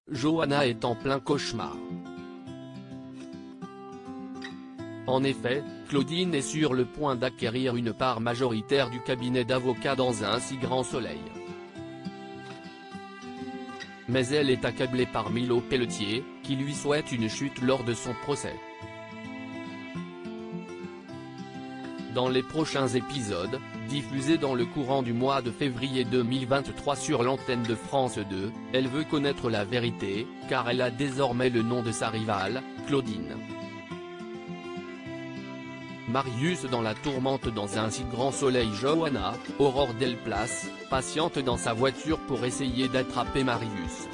Johanna est en plein cauchemar. En effet, Claudine est sur le point d'acquérir une part majoritaire du cabinet d'avocats dans un si grand soleil. Mais elle est accablée par Milo Pelletier, qui lui souhaite une chute lors de son procès. Dans les prochains épisodes, diffusés dans le courant du mois de février 2023 sur l'antenne de France 2, elle veut connaître la vérité, car elle a désormais le nom de sa rivale, Claudine. Marius dans la tourmente dans un si grand soleil. Johanna, Aurore Delplace, patiente dans sa voiture pour essayer d'attraper Marius.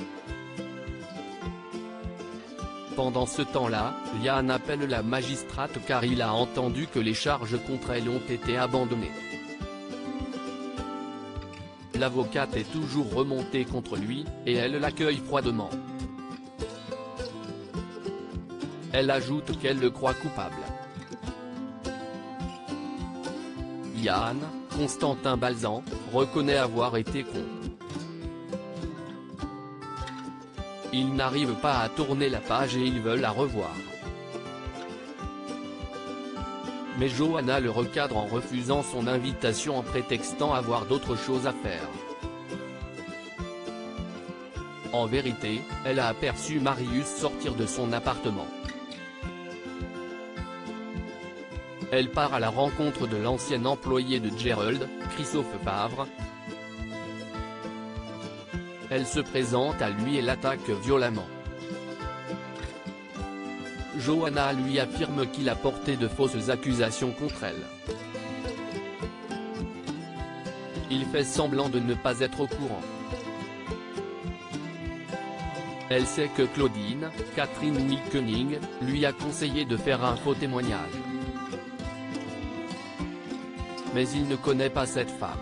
Pendant ce temps-là, Liane appelle la magistrate car il a entendu que les charges contre elle ont été abandonnées. L'avocate est toujours remontée contre lui, et elle l'accueille froidement. Elle ajoute qu'elle le croit coupable. Liane, Constantin Balzan, reconnaît avoir été con. Ils n'arrivent pas à tourner la page et ils veulent la revoir. Mais Johanna le recadre en refusant son invitation en prétextant avoir d'autres choses à faire. En vérité, elle a aperçu Marius sortir de son appartement. Elle part à la rencontre de l'ancien employé de Gerald, Christophe Favre. Elle se présente à lui et l'attaque violemment. Johanna lui affirme qu'il a porté de fausses accusations contre elle. Il fait semblant de ne pas être au courant. Elle sait que Claudine, Catherine Milkening, lui a conseillé de faire un faux témoignage. Mais il ne connaît pas cette femme.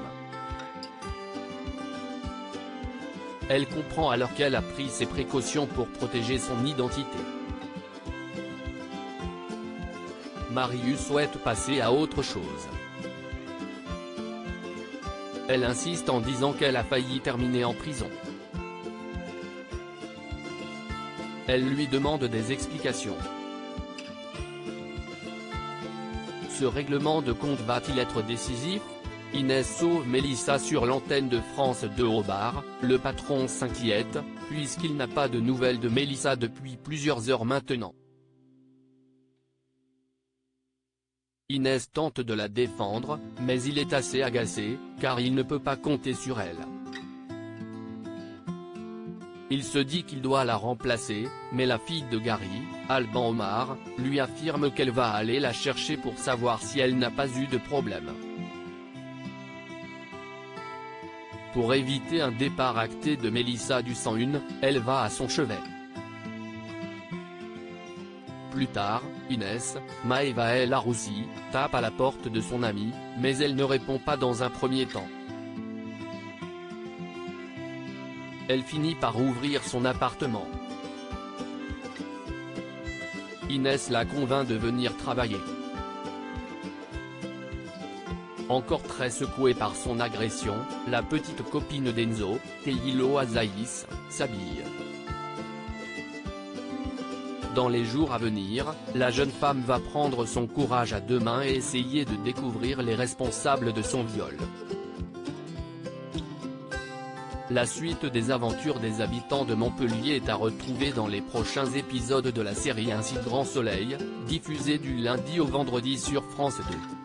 Elle comprend alors qu'elle a pris ses précautions pour protéger son identité. Marius souhaite passer à autre chose. Elle insiste en disant qu'elle a failli terminer en prison. Elle lui demande des explications. Ce règlement de compte va-t-il être décisif? Inès sauve Mélissa sur l'antenne de France 2 au bar. Le patron s'inquiète, puisqu'il n'a pas de nouvelles de Mélissa depuis plusieurs heures maintenant. Inès tente de la défendre, mais il est assez agacé, car il ne peut pas compter sur elle. Il se dit qu'il doit la remplacer, mais la fille de Gary, Alban Omar, lui affirme qu'elle va aller la chercher pour savoir si elle n'a pas eu de problème. Pour éviter un départ acté de Mélissa du 101, elle va à son chevet. Plus tard, Inès, Maëva El Aroussi, tape à la porte de son amie, mais elle ne répond pas dans un premier temps. Elle finit par ouvrir son appartement. Inès la convainc de venir travailler. Encore très secouée par son agression, la petite copine d'Enzo, Teilo Azaïs, s'habille. Dans les jours à venir, la jeune femme va prendre son courage à deux mains et essayer de découvrir les responsables de son viol. La suite des aventures des habitants de Montpellier est à retrouver dans les prochains épisodes de la série Un si grand soleil, diffusée du lundi au vendredi sur France 2.